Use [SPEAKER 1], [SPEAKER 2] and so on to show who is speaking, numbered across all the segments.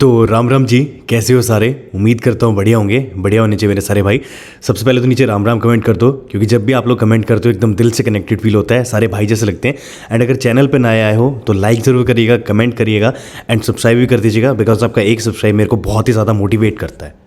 [SPEAKER 1] तो राम राम जी, कैसे हो सारे। उम्मीद करता हूँ बढ़िया होंगे। बढ़िया होने चाहिए मेरे सारे भाई। सबसे पहले तो नीचे राम राम कमेंट कर दो, क्योंकि जब भी आप लोग कमेंट करते हो एकदम दिल से कनेक्टेड फील होता है, सारे भाई जैसे लगते हैं। एंड अगर चैनल पर नए आए हो तो लाइक ज़रूर करिएगा, कमेंट करिएगा एंड सब्सक्राइब भी कर दीजिएगा, बिकॉज आपका एक सब्सक्राइब मेरे को बहुत ही ज़्यादा मोटिवेट करता है।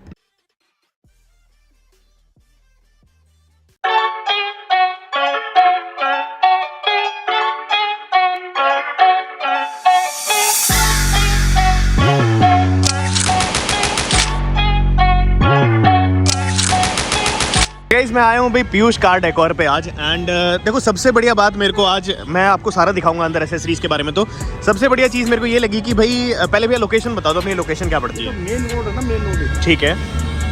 [SPEAKER 2] गाइस मैं आया हूँ भाई पीयूष कार डेकोर पे आज। एंड देखो सबसे बढ़िया बात मेरे को आज, मैं आपको सारा दिखाऊंगा अंदर एसेसरीज के बारे में। तो सबसे बढ़िया चीज़ मेरे को ये लगी कि भाई पहले भैया लोकेशन बता दो, अपनी लोकेशन क्या पड़ती है।
[SPEAKER 3] मेन रोड है ना, मेन रोड।
[SPEAKER 2] ठीक है,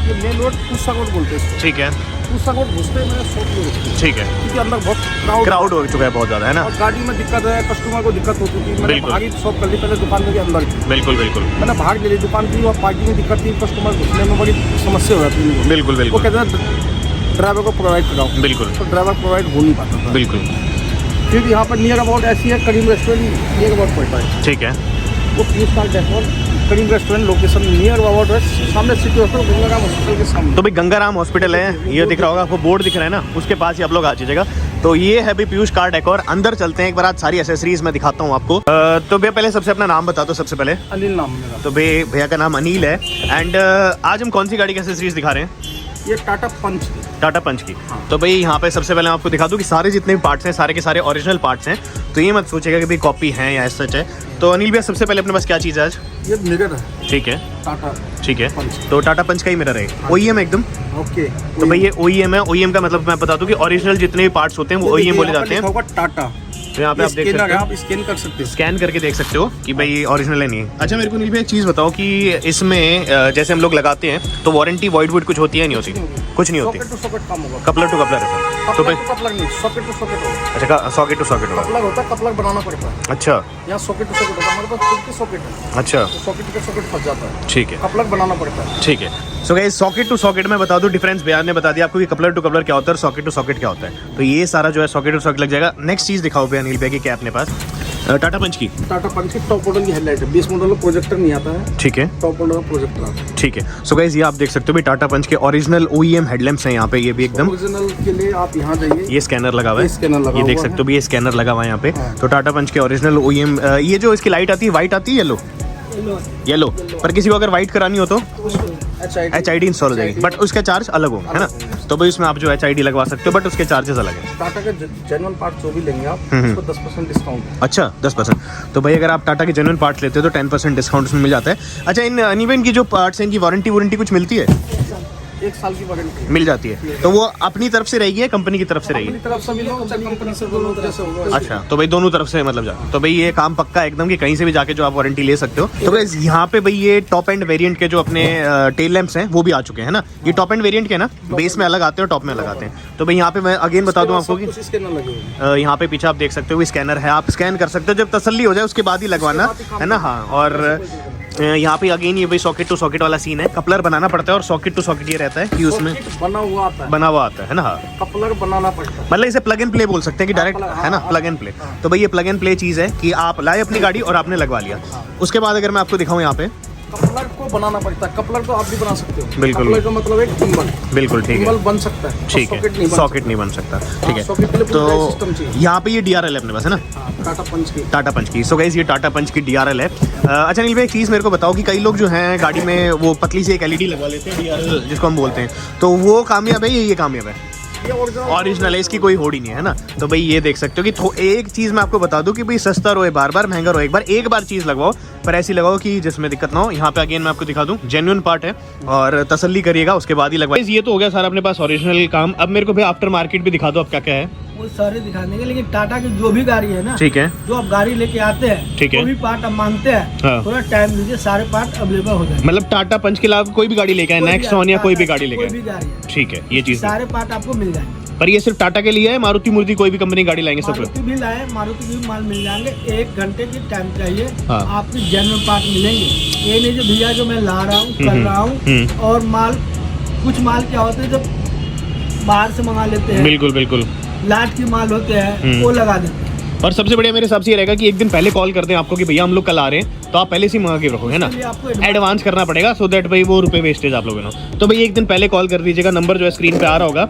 [SPEAKER 3] ये मेन रोड पूसा कोट बोलते हैं।
[SPEAKER 2] ठीक है,
[SPEAKER 3] पूसा कोट घुसते में 100 किलो।
[SPEAKER 2] ठीक है,
[SPEAKER 3] क्योंकि अंदर बहुत
[SPEAKER 2] क्राउड हो चुका है बहुत ज़्यादा, है ना।
[SPEAKER 3] और गाड़ी में दिक्कत है, कस्टमर को दिक्कत होती थी। मैंने
[SPEAKER 2] बिल्कुल।
[SPEAKER 3] बाहर ही शॉप कर ली पहले दुकान में के अंदर।
[SPEAKER 2] बिल्कुल बिल्कुल
[SPEAKER 3] मैंने बाहर ले ली दुकान की, और पार्किंग में दिक्कत थी, कस्टमर घुसने में बड़ी समस्या हो जाती है।
[SPEAKER 2] बिल्कुल
[SPEAKER 3] वो
[SPEAKER 2] बिल्कुल
[SPEAKER 3] कहते हैं ड्राइवर को प्रोवाइड कराओ,
[SPEAKER 2] बिल्कुल
[SPEAKER 3] तो ड्राइवर प्रोवाइड हो नहीं पाता था।
[SPEAKER 2] बिल्कुल।
[SPEAKER 3] फिर यहाँ पर नियर अबाउट ऐसी है, करीम रेस्टोरेंट नियर अबाउट पड़ता है।
[SPEAKER 2] ठीक है,
[SPEAKER 3] वो Piyush car decor Karim restaurant location near about है, सामने सिटी हॉस्पिटल, गंगाराम हॉस्पिटल के सामने।
[SPEAKER 2] तो भाई गंगाराम हॉस्पिटल है, ये दिख रहा होगा आपको, बोर्ड दिख रहा है ना, उसके पास ही आप लोग आ जाइएगा। तो ये है भाई पीयूष कार डेकोर। अंदर चलते हैं एक बार, आज सारी एसेसरीज मैं दिखाता हूँ आपको। तो भैया पहले सबसे अपना नाम बता दो सबसे पहले।
[SPEAKER 3] अनिल नाम मेरा।
[SPEAKER 2] तो भैया का नाम अनिल है। एंड आज हम कौन सी गाड़ी की एसेसरीज दिखा रहे हैं।
[SPEAKER 3] ये टाटा पंच।
[SPEAKER 2] टाटा पंच की। तो भाई यहाँ पे सबसे पहले मैं आपको दिखा दूँ कि सारे जितने भी पार्ट्स हैं सारे के सारे ओरिजिनल पार्ट्स हैं। तो ये मत सोचेगा कि भाई कॉपी है या सच है। तो अनिल भैया सबसे पहले अपने पास क्या चीज़ है आज।
[SPEAKER 3] ये मिरर है
[SPEAKER 2] ठीक है,
[SPEAKER 3] टाटा।
[SPEAKER 2] ठीक है।
[SPEAKER 3] पंच।
[SPEAKER 2] तो टाटा पंच का ही मिरर है, OEM एकदम।
[SPEAKER 3] ओके।
[SPEAKER 2] तो भाई ये OEM है। OEM का मतलब मैं बता दूं कि ओरिजिनल जितने भी पार्ट्स होते हैं वो OEM बोले जाते हैं।
[SPEAKER 3] टाटा।
[SPEAKER 2] तो यहाँ पे आप देख सकते हो,
[SPEAKER 3] आप स्कैन कर सकते हैं,
[SPEAKER 2] स्कैन करके देख सकते हो कि भाई ओरिजिनल है नहीं है। अच्छा मेरे को अनिल भैया एक चीज़ बताओ कि इसमें जैसे हम लोग लगाते हैं तो वारंटी वॉइड वुड कुछ होती है नहीं होती। कुछ नहीं होती।
[SPEAKER 3] सॉकेट टू सॉकेट काम होगा।
[SPEAKER 2] कपलर टू कपलर है सर। तो भाई
[SPEAKER 3] कपलर नहीं, सॉकेट टू सॉकेट होगा।
[SPEAKER 2] अच्छा, सॉकेट टू सॉकेट होगा।
[SPEAKER 3] कपलर होता है, कपलर बनाना पड़ता है।
[SPEAKER 2] अच्छा
[SPEAKER 3] यहाँ सॉकेट टू सॉकेट होता है, हमारे पास खुद की सॉकेट है।
[SPEAKER 2] अच्छा,
[SPEAKER 3] तो सॉकेट के सॉकेट फंस जाता है,
[SPEAKER 2] ठीक है,
[SPEAKER 3] कपलर बनाना पड़ता है।
[SPEAKER 2] ठीक है। So guys socket to socket में बता दूं डिफरेंस, भैया ने बता दिया आपको कि कपलर टू कपलर क्या होता है और सॉकेट टू सॉकेट क्या होता है। तो ये सारा जो है सॉकेट टू सॉकेट लग जाएगा। नेक्स्ट चीज़ दिखाओ भैया अनिल भैया की क्या अपने पास। टाटा पंच की।
[SPEAKER 3] टाटा पंच की टॉप मॉडल की हेडलाइट है। 20 मॉडल में प्रोजेक्टर नहीं आता है,
[SPEAKER 2] ठीक है,
[SPEAKER 3] टॉप मॉडल में प्रोजेक्टर आता है।
[SPEAKER 2] ठीक है। सो गाइस ये आप देख सकते हो भाई टाटा पंच के ओरिजिनल OEM हेडलैम्प्स हैं यहाँ पे। ये भी एकदम
[SPEAKER 3] ओरिजिनल के लिए आप यहाँ जाइए,
[SPEAKER 2] ये स्कैनर लगा हुआ है,
[SPEAKER 3] ये स्कैनर लगा
[SPEAKER 2] ये देख
[SPEAKER 3] हुआ
[SPEAKER 2] सकते हो भी, ये स्कैनर लगा हुआ है यहाँ पे।
[SPEAKER 3] हाँ।
[SPEAKER 2] तो टाटा पंच के ओरिजिनल OEM। ये जो इसकी लाइट आती है व्हाइट आती है येलो, येलो, पर किसी को अगर व्हाइट करानी हो तो HID इंस्टॉल हो जाएगी, बट उसका चार्ज अलग हो, है ना। तो भाई उसमें आप जो HID लगवा सकते हो, बट उसके चार्जेस अलग है।
[SPEAKER 3] टाटा के जेन्युइन पार्ट जो भी लेंगे आप, उसको 10% डिस्काउंट है।
[SPEAKER 2] अच्छा 10%। तो भाई अगर आप टाटा के जेन्युइन पार्ट्स लेते हो तो 10% डिस्काउंट उसमें मिल जाता है। अच्छा इन अनिवेन की जो पार्ट्स हैं इनकी वारंटी कुछ मिलती है।
[SPEAKER 3] 1 साल की वारंटी
[SPEAKER 2] मिल जाती है। तो वो अपनी तरफ से रहेगी या कंपनी की तरफ से रहेगी।
[SPEAKER 3] अपनी तरफ से भी लो, चाहे कंपनी से बोलो, जैसे होगा।
[SPEAKER 2] अच्छा तो भाई दोनों तरफ से मतलब जा। तो भाई ये काम पक्का है एकदम कि कहीं से भी जाके जो आप वारंटी ले सकते हो। तो भाई यहाँ पे भाई ये टॉप एंड वेरिएंट के जो अपने टेल लैंप्स हैं वो भी आ चुके हैं ना। ये टॉप एंड वेरिएंट के ना, बेस में अलग आते हैं और टॉप में अलग आते हैं। तो भाई यहाँ पे मैं अगेन बता दूं आपको कि
[SPEAKER 3] स्कैनर लगे हुए
[SPEAKER 2] यहाँ पे पीछे आप देख सकते हो स्कैनर है, आप स्कैन कर सकते हो। जब तसल्ली हो जाए उसके बाद ही लगवाना, है ना। हाँ, और यहाँ पे अगेन ये भाई सॉकेट टू सॉकेट वाला सीन है। कपलर बनाना पड़ता है और सॉकेट टू सॉकेट ये रहता है कि उसमें
[SPEAKER 3] बना हुआ आता
[SPEAKER 2] है ना। हाँ,
[SPEAKER 3] कपलर बनाना पड़ता है।
[SPEAKER 2] मतलब इसे प्लग एंड प्ले बोल सकते हैं कि डायरेक्ट, है ना, प्लग एंड प्ले। तो भाई ये प्लग एंड प्ले चीज़ है कि आप लाए अपनी गाड़ी और आपने लगवा लिया। उसके बाद अगर मैं आपको दिखाऊं यहाँ पे,
[SPEAKER 3] कपलर को बनाना पड़ता है। कपलर तो आप भी बना सकते हो।
[SPEAKER 2] बिल्कुल।
[SPEAKER 3] कपलर का मतलब एक टिम्बल।
[SPEAKER 2] बिल्कुल ठीक
[SPEAKER 3] टिम्बल
[SPEAKER 2] है,
[SPEAKER 3] बन सकता है,
[SPEAKER 2] ठीक है, सॉकेट नहीं बन सकता, ठीक है।
[SPEAKER 3] सॉकेट के लिए पूरा
[SPEAKER 2] तो
[SPEAKER 3] सिस्टम चाहिए।
[SPEAKER 2] यहाँ पे ये DRL है अपने पास, है ना,
[SPEAKER 3] टाटा पंच की।
[SPEAKER 2] टाटा पंच की। सो गाइस ये टाटा पंच की DRL है। अच्छा नील भाई एक चीज़ मेरे को बताओ कि कई लोग जो हैं गाड़ी में वो पतली सी एक LED लगवा लेते हैं, DRL जिसको हम बोलते हैं। तो वो कामयाब है या ये कामयाब है।
[SPEAKER 3] ये
[SPEAKER 2] ओरिजिनल है, इसकी कोई होड़ ही नहीं है ना। तो भाई ये देख सकते हो कि एक चीज़ मैं आपको बता दूं कि भाई सस्ता रोए बार बार, महंगा रोए एक बार चीज़ लगवाओ, पर ऐसी लगाओ कि जिसमें दिक्कत ना हो। यहाँ पे अगेन मैं आपको दिखा दूं जेन्युइन पार्ट है और तसल्ली करिएगा उसके बाद ही लगवाइए। ये तो हो गया सारा अपने पास ओरिजिनल काम। अब मेरे को भाई आफ्टर मार्केट भी दिखा दो, अब क्या क्या है
[SPEAKER 4] वो सारे दिखाने के। लेकिन टाटा की जो भी गाड़ी है ना,
[SPEAKER 2] ठीक है,
[SPEAKER 4] जो आप गाड़ी लेके आते हैं,
[SPEAKER 2] ठीक है,
[SPEAKER 4] वो भी पार्ट आप मांगते हैं,
[SPEAKER 2] हाँ।
[SPEAKER 4] थोड़ा टाइम दीजिए, सारे पार्ट अवेलेबल हो जाए।
[SPEAKER 2] मतलब टाटा पंच के अलावा कोई भी गाड़ी लेके आए, नेक्सॉन या कोई भी गाड़ी लेके
[SPEAKER 4] कोई भी
[SPEAKER 2] आए,
[SPEAKER 4] गाड़ी है,
[SPEAKER 2] ठीक है, ये चीज़
[SPEAKER 4] सारे पार्ट आपको मिल जाएंगे।
[SPEAKER 2] पर ये सिर्फ टाटा के लिए है, मारुति मुर्ति कोई भी कंपनी गाड़ी लाएंगे सब।
[SPEAKER 4] मारुति भी लाए, मारुति भी माल मिल जाएंगे। 1 घंटे की टाइम चाहिए,
[SPEAKER 2] हाँ।
[SPEAKER 4] आपको जेन्युइन पार्ट मिलेंगे। ये नहीं जो भैया जो मैं ला रहा हूँ कर रहा हूँ, और माल कुछ माल क्या होते हैं जब बाहर से मंगा लेते हैं,
[SPEAKER 2] बिल्कुल बिल्कुल,
[SPEAKER 4] लाट की माल होते हैं वो लगा देते हैं।
[SPEAKER 2] और सबसे बढ़िया मेरे हिसाब से ये रहेगा कि एक दिन पहले कॉल कर दें आपको कि भैया हम लोग कल आ रहे हैं, तो आप पहले से ही मंगा के रखो, है ना,
[SPEAKER 4] इसलिए आपको
[SPEAKER 2] एडवांस करना पड़ेगा, सो दैट भाई वो रुपए वेस्टेज आप लोगों ने। तो भाई एक दिन पहले कॉल कर दीजिएगा, नंबर जो है स्क्रीन पे आ रहा होगा।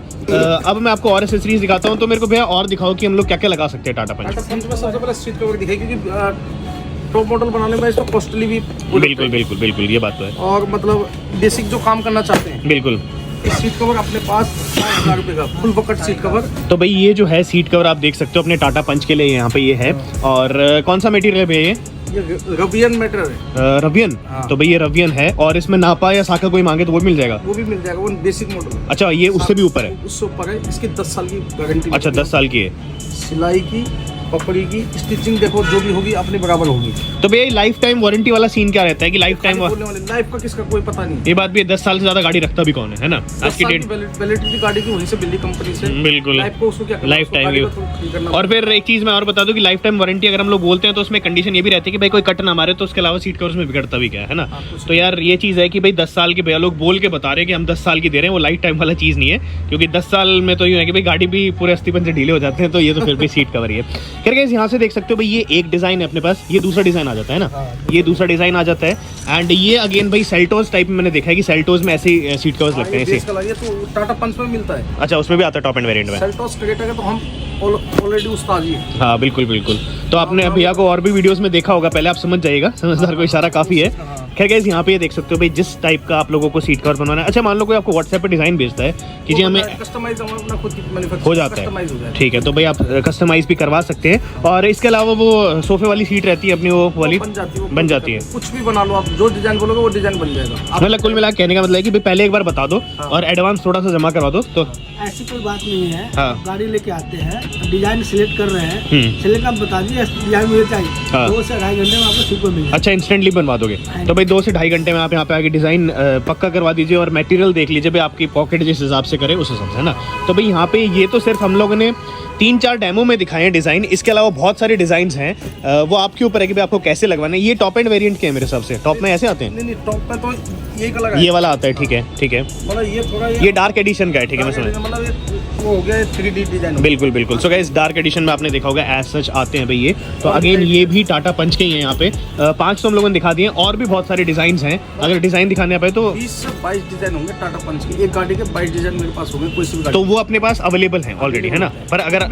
[SPEAKER 2] अब मैं आपको और एसेसरीज दिखाता हूँ, तो मेरे को भैया और दिखाओ कि हम लोग क्या क्या लगा सकते हैं टाटा पंच।
[SPEAKER 3] टाटा पंच में सबसे पहले सीट कवर दिखाई, क्योंकि टॉप मॉडल बनाने में इसको कॉस्टली भी
[SPEAKER 2] बिल्कुल बिल्कुल बिल्कुल, ये बात तो है,
[SPEAKER 3] और मतलब बेसिक जो काम करना चाहते हैं,
[SPEAKER 2] बिल्कुल।
[SPEAKER 3] इस सीट कवर अपने पास 5,000 रुपये का फुल बकेट सीट कवर।
[SPEAKER 2] तो भाई ये जो है सीट कवर आप देख सकते हो अपने टाटा पंच के लिए, यहाँ पे ये है। और कौन सा मटेरियल है भैया
[SPEAKER 3] ये रवियन मटेरियल है।
[SPEAKER 2] रवियन।
[SPEAKER 3] हाँ।
[SPEAKER 2] तो भाई ये रवियन है, और इसमें नापा या साका कोई मांगे तो वो मिल जाएगा।
[SPEAKER 3] वो भी मिल जाएगा, वो बेसिक मॉडल है।
[SPEAKER 2] अच्छा, ये उससे भी ऊपर है।
[SPEAKER 3] उससे ऊपर है, इसकी 10 साल की गारंटी।
[SPEAKER 2] अच्छा, 10 साल की है।
[SPEAKER 3] सिलाई की, पपड़ी की, स्टिचिंग देखो जो भी होगी अपने बराबर होगी।
[SPEAKER 2] तो भैया लाइफ टाइम वारंटी वाला सीन क्या रहता है कि लाइफ टाइम,
[SPEAKER 3] लाइफ का किसका कोई पता नहीं।
[SPEAKER 2] ये बात भी है, 10 साल से ज्यादा गाड़ी रखता भी कौन है ना आज की डेट।
[SPEAKER 3] वैलिडिटी गाड़ी की वहीं से बिल्ली कंपनी से,
[SPEAKER 2] बिल्कुल।
[SPEAKER 3] लाइफ को उसको क्या करना,
[SPEAKER 2] लाइफ
[SPEAKER 3] उसको
[SPEAKER 2] टाइम
[SPEAKER 3] गाड़ी
[SPEAKER 2] की।
[SPEAKER 3] को थोड़ा ठीक करना
[SPEAKER 2] और फिर एक चीज मैं और बता दूं कि लाइफ टाइम वारंटी अगर हम लोग बोलते हैं तो उसमें कंडीशन ये भी रहती है कि भाई कोई कट ना मारे, तो उसके अलावा सीट कवर्स में बिगड़ता भी क्या है ना। तो यार ये चीज है कि भाई 10 साल के भैया लोग बोल के बता रहे हैं कि हम 10 साल की दे रहे हैं, वो लाइफ टाइम वाला चीज नहीं है, क्योंकि 10 साल में तो यूं है कि भाई गाड़ी भी पूरे अस्थिपन से ढीले हो जाते हैं, तो ये तो फिर भी सीट कवर ही है। खैर गाइस, यहाँ से देख सकते हो भाई ये एक डिजाइन है अपने पास, ये दूसरा डिजाइन आ जाता है ना, ये दूसरा डिजाइन आ जाता है। एंड ये अगेन भाई सेल्टोस टाइप में मैंने देखा है कि सेल्टोस में ऐसे सीट कवर्स लगते हैं
[SPEAKER 3] बेस
[SPEAKER 2] ऐसे।
[SPEAKER 3] कलर, ये तो टाटा पंच में मिलता है।
[SPEAKER 2] अच्छा, उसमें भी आता है टॉप एंड वेरिएंट में।
[SPEAKER 3] सेल्टोस क्रेटा का तो हम ऑलरेडी उस्ताद ही है।
[SPEAKER 2] हाँ बिल्कुल बिल्कुल। तो आपने भैया को और भी वीडियोस में देखा होगा, पहले आप समझ जाइएगा, समझदार को इशारा काफी है। खैर गाइस, यहाँ पे ये देख सकते हो भाई जिस टाइप का आप लोगों को सीट कवर बनवाना है। अच्छा, मान लो कोई आपको व्हाट्सएप पे डिजाइन भेजता है कि जी हमें
[SPEAKER 3] कस्टमाइज अपना खुद की मैन्युफैक्चर
[SPEAKER 2] हो जाता
[SPEAKER 3] कस्टमाइज हो
[SPEAKER 2] है,
[SPEAKER 3] जाएगा।
[SPEAKER 2] ठीक है, तो भाई आप कस्टमाइज भी करवा सकते हैं। और इसके अलावा वो सोफे वाली सीट रहती है अपनी, वो वाली
[SPEAKER 3] बन जाती है, वो
[SPEAKER 2] बन जाती है।
[SPEAKER 3] कुछ भी बना लो आप, जो डिजाइन बोलोगे वो डिजाइन बन जाएगा।
[SPEAKER 2] मतलब कुल मिला कहने का मतलब है कि भाई पहले एक बार बता दो और एडवांस थोड़ा सा जमा करवा दो तो।
[SPEAKER 4] ऐसी कोई बात नहीं है।
[SPEAKER 2] हाँ।
[SPEAKER 4] गाड़ी लेके आते हैं, डिजाइन सिलेक्ट कर रहे हैं,
[SPEAKER 2] हम्म।
[SPEAKER 4] सिलेक्ट आप बता दीजिए डिजाइन मुझे चाहिए,
[SPEAKER 2] हाँ।
[SPEAKER 4] 2 से 2.5 घंटे में आपको सीट मिल जाएगा।
[SPEAKER 2] अच्छा, इंस्टेंटली बनवा दोगे। तो भाई 2 से 2.5 घंटे में आप यहाँ पे आके डिजाइन पक्का करवा दीजिए, और मटेरियल देख लीजिए भाई आपकी पॉकेट जिस हिसाब से करे उस हिसाब से, है ना। तो भाई यहाँ पे ये तो सिर्फ हम लोगों ने 3-4 डेमो में दिखाए हैं डिजाइन, इसके अलावा बहुत सारे डिजाइन हैं, वो आपके ऊपर है कि भाई आपको कैसे लगवाना है। ये टॉप एंड वेरिएंट के हैं मेरे हिसाब से, टॉप में ऐसे आते हैं,
[SPEAKER 3] नहीं टॉप पे तो ये कलर है,
[SPEAKER 2] ये वाला आता है, ठीक है ठीक है।
[SPEAKER 3] मतलब ये थोड़ा
[SPEAKER 2] ये डार्क एडिशन का है, ठीक है, मैं समझ।
[SPEAKER 3] मतलब ये वो हो गया 3D डिजाइन।
[SPEAKER 2] बिल्कुल बिल्कुल। सो गाइस, डार्क एडिशन में आपने देखा होगा एज सच आते हैं भाई ये। तो अगेन ये भी टाटा पंच के ही हैं यहाँ पे। 5 तो हम लोगों ने दिखा दिए, और भी बहुत सारे डिजाइन हैं, अगर डिजाइन दिखाने पे तो
[SPEAKER 3] 20 से 22 डिजाइन होंगे टाटा पंच की। एक गाड़ी के 22 डिजाइन मेरे पास होंगे, कोई सी भी गाड़ी।
[SPEAKER 2] तो वो अपने पास अवेलेबल हैं ऑलरेडी, है ना। पर अगर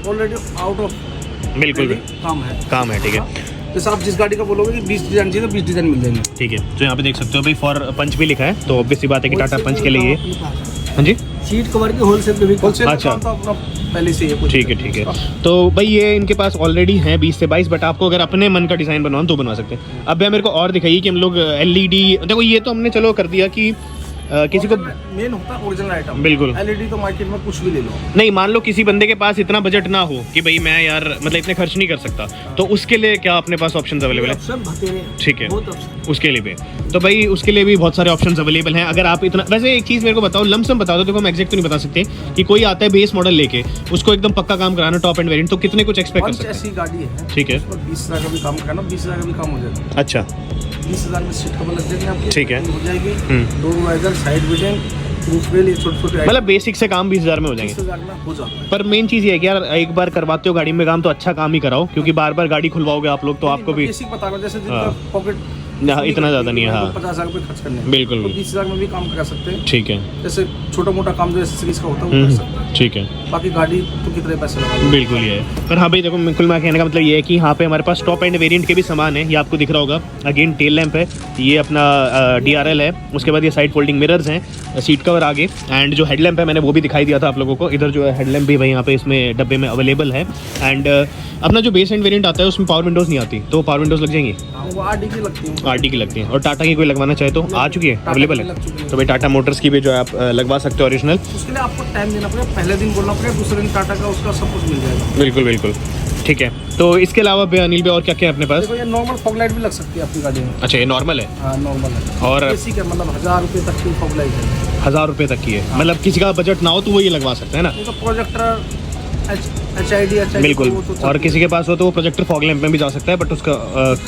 [SPEAKER 3] ऑलरेडी आउट ऑफ
[SPEAKER 2] बिल्कुल काम है, ठीक है।
[SPEAKER 3] जैसे आप जिस गाड़ी का बोलोगे कि 20 डिजाइन चाहिए तो 20 डिजाइन मिल जाएंगे।
[SPEAKER 2] ठीक है, तो यहाँ पे देख सकते हो भाई फॉर पंच भी लिखा है, तो ऑब्वियस सी बात है कि टाटा पंच के लिए ये। हाँ जी,
[SPEAKER 4] सीट कवर की होलसेल पे भी
[SPEAKER 3] होलसेल
[SPEAKER 2] अच्छा।
[SPEAKER 3] काम तो अपना पहले से ही है कुछ।
[SPEAKER 2] ठीक है। तो भाई ये इनके पास ऑलरेडी हैं 20 से 22, बट आपको अगर अपने मन का डिजाइन बनवाना तो बनवा सकते हैं। अब भैया मेरे को और दिखाइए कि हम लोग LED, देखो ये तो हमने चलो कर दिया कि किसी को
[SPEAKER 3] मेन होता है ओरिजिनल आइटम।
[SPEAKER 2] बिल्कुल।
[SPEAKER 3] LED तो मार्केट में कुछ भी ले लो।
[SPEAKER 2] नहीं, मान लो किसी बंदे के पास इतना बजट ना हो कि भाई मैं यार मतलब इतने खर्च नहीं कर सकता, तो उसके लिए क्या अपने पास ऑप्शंस अवेलेबल है?
[SPEAKER 4] ऑप्शन बतेरे हैं,
[SPEAKER 2] ठीक है,
[SPEAKER 4] बहुत ऑप्शन।
[SPEAKER 2] उसके लिए भी, तो भाई उसके लिए भी बहुत सारे ऑप्शंस अवेलेबल हैं। अगर आप इतना, वैसे एक चीज़ मेरे को बताओ, लमसम बता दो, देखो हम एग्जैक्ट तो नहीं बता सकते कि कोई आता है बेस मॉडल लेके, उसको एकदम पक्का काम कराना टॉप एंड वेरिएंट, तो कितने कुछ एक्सपेक्ट कर
[SPEAKER 3] पंच
[SPEAKER 2] सकते
[SPEAKER 3] ऐसी गाड़ी है,
[SPEAKER 2] ठीक है।
[SPEAKER 3] 20,000 का भी काम करना, 20,000 का भी काम हो जाएगा।
[SPEAKER 2] हैं? अच्छा,
[SPEAKER 3] 20,000 में सीट कवर लग जाएगी आपकी,
[SPEAKER 2] ठीक है।
[SPEAKER 3] हो जाएगी।
[SPEAKER 2] हम्म।
[SPEAKER 3] Door visor, side vision, roof rail, ये छोटे-छोटे
[SPEAKER 2] मतलब बेसिक से काम 20,000 में हो जाएंगे।
[SPEAKER 3] 20,000 में हो जाता है।
[SPEAKER 2] पर मेन चीज़ ये है कि यार एक बार करवाते हो गाड़ी में काम तो अच्छा काम ही कराओ, क्योंकि बार बार गाड़ी खुलवाओगे आप लोग तो आपको भी
[SPEAKER 3] बेसिक बता रहा हूं, जैसे जिनका
[SPEAKER 2] हाँ।
[SPEAKER 3] पॉकेट
[SPEAKER 2] हाँ, इतना ज़्यादा नहीं है। हाँ
[SPEAKER 3] 50,000 रुपये खर्च करने हैं,
[SPEAKER 2] बिल्कुल
[SPEAKER 3] तो
[SPEAKER 2] बिल्कुल,
[SPEAKER 3] 20,000 में भी काम करा सकते हैं।
[SPEAKER 2] ठीक है,
[SPEAKER 3] जैसे छोटा मोटा काम जो एसेसरीज का होता है वो कर सकते हैं।
[SPEAKER 2] ठीक है,
[SPEAKER 3] बाकी गाड़ी तो कितने पैसे लगा
[SPEAKER 2] बिल्कुल ये है। पर हाँ भाई देखो, कुल मैं कहने का मतलब ये है कि यहाँ पे हमारे पास टॉप एंड वेरिएंट के भी सामान है, ये आपको दिख रहा होगा। अगेन टेल लैंप है, ये अपना DRL है, उसके बाद ये साइड फोल्डिंग मिरर्स हैं, सीट कवर आगे, एंड जो हेडलैम्प है मैंने वो भी दिखाई दिया था आप लोगों को। इधर जो है हेडलैम्प भी भाई यहाँ पे इसमें डब्बे में अवेलेबल है। एंड अपना जो बेस एंड वेरिएंट आता है उसमें पावर विंडोज़ नहीं आती, तो पावर विंडोज़ लग जाएंगी,
[SPEAKER 3] वो RD की लगती है।
[SPEAKER 2] RD की लगती है। और टाटा की कोई लगवाना चाहे तो आ चुकी है, अवेलेबल है, तो भाई टाटा मोटर्स की भी जो है आप लगवा सकते हो ओरिजिनल।
[SPEAKER 3] उसके लिए आपको टाइम देना पड़ेगा, पहले दिन बोलना पड़ेगा, दूसरे दिन टाटा का उसका सब कुछ मिल जाएगा।
[SPEAKER 2] बिल्कुल बिल्कुल, ठीक है। तो इसके अलावा भैया अनिल भाई और क्या क्या है अपने पास?
[SPEAKER 3] देखो ये नॉर्मल फॉग लाइट भी लग सकती है आपकी गाड़ी में।
[SPEAKER 2] अच्छा, ये नॉर्मल है
[SPEAKER 3] हाँ नॉर्मल है,
[SPEAKER 2] और
[SPEAKER 3] बेसिक है, मतलब 1000 रुपये तक की फॉग लाइट है।
[SPEAKER 2] 1000 रुपये तक की है, मतलब किसी का बजट ना हो तो वो ये लगवा सकते हैं ना।
[SPEAKER 3] ये तो प्रोजेक्टर HID
[SPEAKER 2] बिल्कुल, और किसी के पास हो तो वो प्रोजेक्टर फॉग लैंप में भी जा सकता है, बट उसका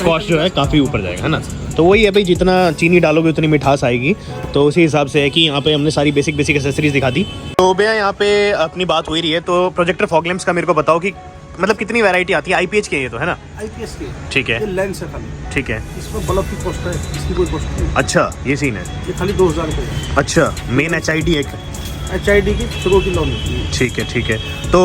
[SPEAKER 2] कॉस्ट जो है काफ़ी ऊपर जाएगा, है ना। तो वही है भाई, जितना चीनी डालोगे उतनी मिठास आएगी, तो उसी हिसाब से है कि यहाँ पे हमने सारी बेसिक एसेसरीज दिखा दी। तो भैया यहाँ पे अपनी बात हो ही रही है, तो प्रोजेक्टर फॉग लैंप्स का मेरे को बताओ कि मतलब कितनी वैरायटी आती है? IPH के ये तो है ना?
[SPEAKER 3] IPS के
[SPEAKER 2] ठीक है
[SPEAKER 3] ये लेंस है खाली,
[SPEAKER 2] ठीक है।
[SPEAKER 3] इसमें बल्ब की कॉस्ट है, इसकी कोई कॉस्ट नहीं।
[SPEAKER 2] अच्छा ये सीन है।
[SPEAKER 3] ये खाली 2000 रुपये।
[SPEAKER 2] अच्छा मेन HID एक
[SPEAKER 3] HID की शुरू की लोन होती है।
[SPEAKER 2] ठीक है। तो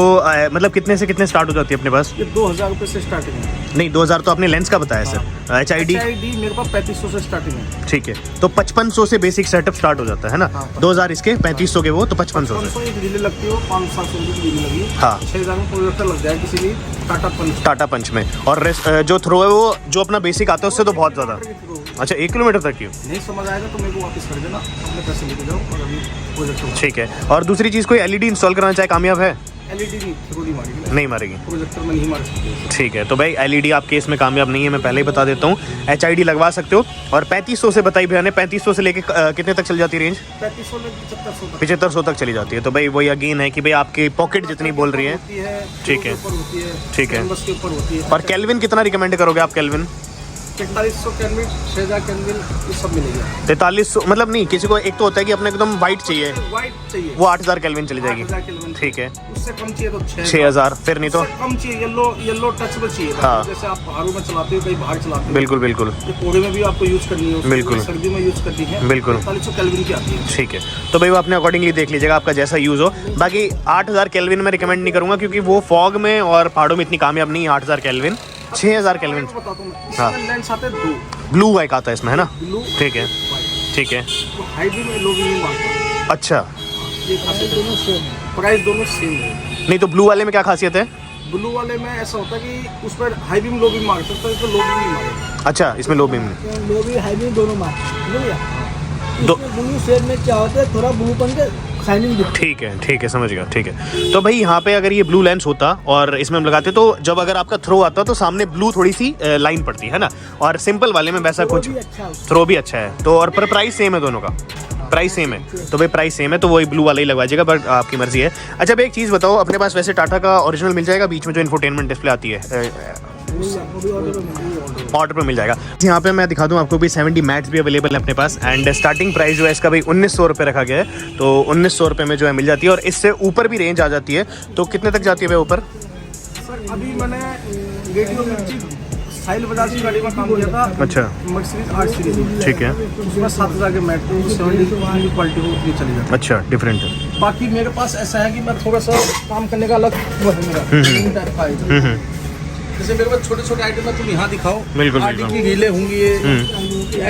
[SPEAKER 2] मतलब कितने से कितने स्टार्ट हो जाती है अपने पास?
[SPEAKER 3] ये 2000 रुपये से स्टार्टिंग है।
[SPEAKER 2] नहीं 2000 तो आपने लेंस का बताया सर। HID
[SPEAKER 3] मेरे पास 3500 से स्टार्टिंग है।
[SPEAKER 2] ठीक है, तो 5500 से बेसिक सेटअप स्टार्ट हो जाता है ना?
[SPEAKER 3] हाँ,
[SPEAKER 2] 2000 इसके, 3500 के वो, तो 5500 से।
[SPEAKER 3] 500 एक रीले लगती है, 500-700 रुपये की रीले लगी।
[SPEAKER 2] हाँ।
[SPEAKER 3] 6000 में प्रोजेक्टर लग जाए किसी भी टाटा पंच
[SPEAKER 2] में। और जो थ्रो है वो जो अपना बेसिक आता है उससे तो बहुत ज़्यादा। अच्छा 1 किलोमीटर तक की?
[SPEAKER 3] नहीं समझ आएगा तो मेरे को वापस कर देना, अपने पैसे लेके जाओ और अभी प्रोजेक्टर।
[SPEAKER 2] ठीक है। और दूसरी चीज़, कोई LED इंस्टॉल कराना चाहे कामयाब है?
[SPEAKER 3] LED नहीं मारेगी,
[SPEAKER 2] नहीं मारेगी।
[SPEAKER 3] प्रोजेक्टर में नहीं मार सकते।
[SPEAKER 2] ठीक है, तो भाई LED आपके इसमें कामयाब नहीं है, मैं पहले ही बता देता हूँ। HID लगवा सकते हो। और 3500 से बताई भैया ने, 3500 से लेके कितने तक चल जाती है रेंज?
[SPEAKER 3] 3500 में
[SPEAKER 2] 7500 तक चली जाती है। तो भाई वही अगेन है कि भाई आपकी पॉकेट जितनी बोल रही है। ठीक है, ठीक है।
[SPEAKER 3] बस के ऊपर होती है।
[SPEAKER 2] और केल्विन कितना रिकमेंड करोगे आप? केल्विन
[SPEAKER 3] 4300 केल्विन, 6000 केल्विन, ये सब मिलेगा।
[SPEAKER 2] 4300 मतलब नहीं, किसी को एक तो होता है कि अपने एकदम वाइट चाहिए,
[SPEAKER 3] वाइट चाहिए,
[SPEAKER 2] वो 8000 केल्विन चली जाएगी।
[SPEAKER 3] 8000 केल्विन।
[SPEAKER 2] ठीक है।
[SPEAKER 3] उससे कम चाहिए तो
[SPEAKER 2] 6000, फिर नहीं तो
[SPEAKER 3] कम चाहिए, येलो टच में चाहिए।
[SPEAKER 2] हाँ।
[SPEAKER 3] जैसे आप पहाड़ों में चलाते हो, कहीं बाहर चलाते हो।
[SPEAKER 2] बिल्कुल बिल्कुल
[SPEAKER 3] ये कोहरे में भी आपको यूज करनी है,
[SPEAKER 2] बिल्कुल।
[SPEAKER 3] सर्दी में यूज करनी है।
[SPEAKER 2] बिल्कुल।
[SPEAKER 3] 4300 केल्विन की आती है।
[SPEAKER 2] ठीक है, तो भाई वो अपने अकॉर्डिंगली देख लीजिएगा, आपका जैसा यूज़ हो। बाकी 8000 केल्विन में रिकमेंड नहीं करूँगा, क्योंकि वो फॉग में और पहाड़ों में इतनी कामयाब नहीं है। 8000 केल्विन, 6000 केल्विन।
[SPEAKER 3] बताता हूँ मैं,
[SPEAKER 2] हाँ।
[SPEAKER 3] इसमें लेंस आते हैं 2
[SPEAKER 2] ब्लू वाइक आता है इसमें, है ना?
[SPEAKER 3] ब्लू,
[SPEAKER 2] ठीक है, ठीक है।
[SPEAKER 3] तो हाईबी में लोग नहीं मांगते।
[SPEAKER 2] अच्छा,
[SPEAKER 3] ये खासियत दोनों सेम है, प्राइस दोनों सेम है।
[SPEAKER 2] नहीं तो ब्लू वाले में क्या खासियत है?
[SPEAKER 3] ब्लू वाले में ऐसा होता है कि उस पर हाई बीम लो बीम मार सकता है, इसमें लो बीम नहीं मारेगा।
[SPEAKER 2] अच्छा, इसमें लो बीम नहीं।
[SPEAKER 4] लो भी हाई भी दोनों मार भैया।
[SPEAKER 2] दो-
[SPEAKER 4] इसमें ब्लू शेड में क्या होता है, थोड़ा ब्लूपन के शाइनिंग दिखती
[SPEAKER 2] ठीक है, समझ गया। ठीक है, तो भाई यहाँ पे अगर ये ब्लू लेंस होता और इसमें हम लगाते, तो जब अगर आपका थ्रो आता तो सामने ब्लू थोड़ी सी लाइन पड़ती है ना? और सिंपल वाले में वैसा कुछ,
[SPEAKER 4] भी अच्छा है उसका।
[SPEAKER 2] थ्रो भी अच्छा है तो। और पर प्राइस सेम है दोनों का? प्राइस सेम है, तो भाई प्राइस सेम है तो वही ब्लू वाला ही लगवाइएगा, बट आपकी मर्जी है। अच्छा भाई एक चीज़ बताओ, अपने पास वैसे टाटा का ओरिजिनल मिल जाएगा बीच में जो इन्फोटेनमेंट डिस्प्ले आती है? ऑर्डर पर मिल जाएगा। यहाँ पे मैं दिखा दूँ आपको भी 70 मैट्स भी अवेलेबल है अपने पास। एंड स्टार्टिंग प्राइस जो है इसका भाई 1900 रुपये रखा गया है, तो 1900 रुपये में जो है मिल जाती है। और इससे ऊपर भी रेंज आ जाती है, तो कितने तक जाती है भाई ऊपर?
[SPEAKER 3] सर अभी मैंने रेडियो मिर्ची साहिल बजाज की गाड़ी में काम किया था।
[SPEAKER 2] अच्छा,
[SPEAKER 3] मर्सिडीज 8 सीरीज।
[SPEAKER 2] ठीक है।
[SPEAKER 3] उसमें 7000 के मैट थे, 70 की क्वालिटी को उतनी चली जाती
[SPEAKER 2] अच्छा, डिफरेंट है।
[SPEAKER 3] है। बाकी मेरे पास ऐसा है कि मैं थोड़ा सा काम करने का अलग वो है मेरा, इन टाइप का है। जैसे मेरे पास छोटे छोटे आइटम है, तुम यहाँ दिखाओ।
[SPEAKER 2] बिल्कुल,
[SPEAKER 3] RD की रीले होंगी, ये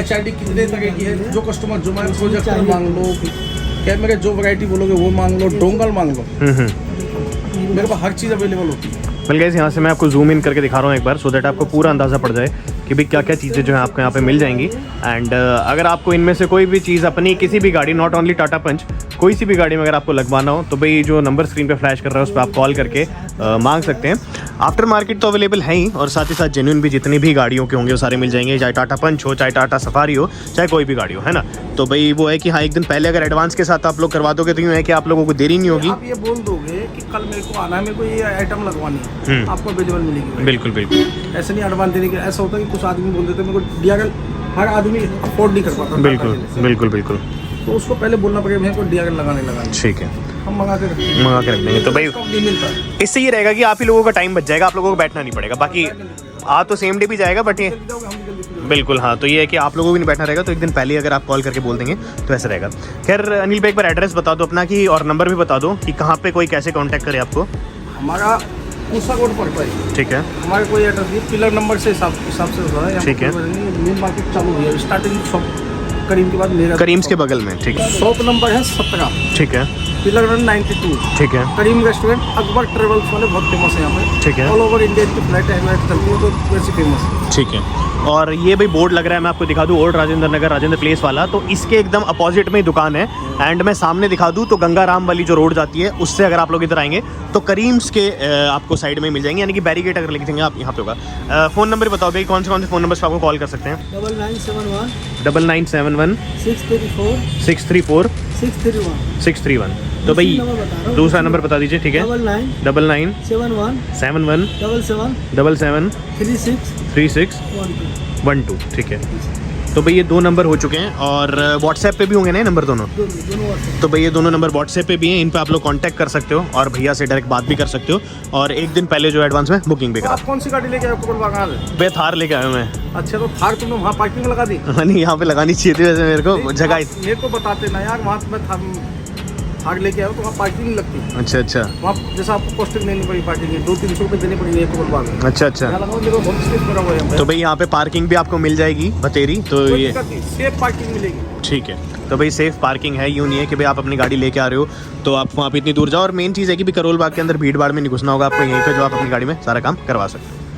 [SPEAKER 3] HID कितने तरह की है, जो कस्टमर जो मैं प्रोजेक्टर मांग लो, कैमरे जो वैरायटी बोलोगे वो मांग लो, डोंगल मांग लो, मेरे पास हर चीज़ अवेलेबल होती है।
[SPEAKER 2] मिल गए। यहाँ से मैं आपको जूम इन करके दिखा रहा हूँ एक बार, सो दैट आपको पूरा अंदाज़ा पड़ जाए कि भाई क्या क्या चीज़ें जो है आपको यहाँ पे मिल जाएंगी। एंड अगर आपको इनमें से कोई भी चीज़ अपनी किसी भी गाड़ी, नॉट ओनली टाटा पंच, कोई सी भी गाड़ी में अगर आपको लगवाना हो तो भाई जो नंबर स्क्रीन पे फ्लैश कर रहा है उस पर आप कॉल करके मांग सकते हैं। आफ्टर मार्केट तो अवेलेबल है ही, और साथ ही साथ जेन्युइन भी जितनी भी गाड़ियों के होंगे वो सारे मिल जाएंगे, चाहे टाटा पंच हो, चाहे टाटा सफारी हो, चाहे कोई भी गाड़ी हो, है ना? तो भाई वो है कि हाँ, एक दिन पहले अगर एडवांस के साथ आप लोग करवा दोगे तो यूँ है कि आप लोगों को देरी नहीं होगी।
[SPEAKER 3] आप ये बोल दोगे कि कल मेरे को आना है, मेरे को ये आइटम लगवानी है, आपको अवेलेबल मिलेगी।
[SPEAKER 2] बिल्कुल बिल्कुल,
[SPEAKER 3] ऐसे नहीं एडवांस देने के। ऐसा होता है कि कुछ आदमी बोल देते हैं मेरे को DRL, हर आदमी अफोर्ड नहीं कर पाता।
[SPEAKER 2] बिल्कुल बिल्कुल बिल्कुल,
[SPEAKER 3] तो उसको पहले बोलना पड़ेगा मेरे को DRL लगाने।
[SPEAKER 2] ठीक है,
[SPEAKER 3] हम मंगा के रखेंगे,
[SPEAKER 2] मंगा के रख देंगे। तो भाई
[SPEAKER 3] नहीं मिलता है।
[SPEAKER 2] इससे ये रहेगा कि आप ही लोगों का टाइम बच जाएगा, आप लोगों को बैठना नहीं पड़ेगा। बाकी आ तो सेम डे भी जाएगा, बट ये
[SPEAKER 3] हम भी जल्दी
[SPEAKER 2] बिल्कुल हाँ, तो ये है कि आप लोगों को भी नहीं बैठना रहेगा, तो एक दिन पहले अगर आप कॉल करके बोल देंगे तो ऐसा रहेगा। खैर अनिल भाई एक बार एड्रेस बता दो अपना की, और नंबर भी बता दो कि कहाँ पे कोई कैसे कांटेक्ट करे आपको।
[SPEAKER 3] हमारा पूसा रोड पड़ता है।
[SPEAKER 2] ठीक है,
[SPEAKER 3] हमारे कोई एड्रेस नहीं, पिलर नंबर से हिसाब से होता है।
[SPEAKER 2] ठीक है।
[SPEAKER 3] मेन मार्केट चालू हुई है, स्टार्टिंग शॉप करीम के बाद मेरा
[SPEAKER 2] करीम्स के बगल में। ठीक है,
[SPEAKER 3] शॉप नंबर है 17,
[SPEAKER 2] ठीक है,
[SPEAKER 3] पिलर 92।
[SPEAKER 2] ठीक है,
[SPEAKER 3] करीम रेस्टोरेंट, अकबर ट्रेवल्स वाले बहुत फेमस है यहाँ पे।
[SPEAKER 2] ठीक है,
[SPEAKER 3] ऑल ओवर इंडिया की फ्लाइट एयरलाइट चलती है, तो वैसे फेमस है।
[SPEAKER 2] ठीक है। और ये भाई बोर्ड लग रहा है, मैं आपको दिखा दूँ, ओल्ड राजेंद्र नगर, राजेंद्र प्लेस वाला, तो इसके एकदम अपोजिट में ही दुकान है। एंड मैं सामने दिखा दूँ तो गंगाराम वाली जो रोड जाती है उससे अगर आप लोग इधर आएंगे तो करीम्स के आपको साइड में मिल जाएंगे, यानी कि बैरिकेड अगर लिख देंगे आप यहाँ पे होगा। फ़ोन नंबर बताओ भाई, कौन से फ़ोन नंबर पर आपको कॉल कर सकते हैं?
[SPEAKER 4] 9971
[SPEAKER 2] 9971
[SPEAKER 4] 634
[SPEAKER 2] 634
[SPEAKER 4] 631।
[SPEAKER 2] 631। तो भाई दूसरा नंबर बता दीजिए। ठीक है, 99
[SPEAKER 4] 71
[SPEAKER 2] 71
[SPEAKER 4] 77
[SPEAKER 2] 77
[SPEAKER 4] 36
[SPEAKER 2] 36
[SPEAKER 4] 12।
[SPEAKER 2] 12। ठीक है, तो भाई ये 2 नंबर हो चुके हैं और व्हाट्सएप पे भी होंगे ना ये नंबर दोनों?
[SPEAKER 4] दोनों WhatsApp।
[SPEAKER 2] तो भाई ये दोनों नंबर व्हाट्सएप पे भी हैं, इन पे आप लोग कांटेक्ट कर सकते हो और भैया से डायरेक्ट बात भी कर सकते हो और एक दिन पहले जो एडवांस में बुकिंग भी
[SPEAKER 3] तो
[SPEAKER 2] करा।
[SPEAKER 3] आप कौन सी गाड़ी लेके आए करोल बागान?
[SPEAKER 2] भाई थार लेके आया हूं मैं।
[SPEAKER 3] अच्छा, तो थार तुमने वहाँ पार्किंग लगा दी?
[SPEAKER 2] नहीं यहाँ पे लगानी चाहिए थी वैसे मेरे को जगह।
[SPEAKER 3] आप मेरे को बताते ना यार, वहाँ तो मैं थार लेके आया तो वहाँ पार्किंग नहीं लगती।
[SPEAKER 2] अच्छा अच्छा
[SPEAKER 3] वहाँ जैसा आपको कॉस्टिंग देनी पड़ी पार्किंग की, 200-300 रुपये देनी पड़ेगी करोल बाग में।
[SPEAKER 2] अच्छा अच्छा।
[SPEAKER 3] यहाँ लगाओ, मेरे को बहुत स्पेस करा हुआ है यहाँ पे।
[SPEAKER 2] तो भाई यहाँ पे पार्किंग भी आपको मिल जाएगी बतेरी, तो
[SPEAKER 3] कोई
[SPEAKER 2] ये
[SPEAKER 3] दिक्कत नहीं, सेफ पार्किंग मिलेगी।
[SPEAKER 2] ठीक है। तो भाई सेफ पार्किंग है, यूँ नहीं है कि भाई आप अपनी गाड़ी लेके आ रहे हो तो आप वहाँ पे इतनी दूर जाओ। और मेन चीज़ है कि भी करोल बाग के अंदर भीड़ भाड़ में नहीं घुसना होगा आपको, यहीं पे जो आप अपनी गाड़ी में सारा काम करवा सकते हो।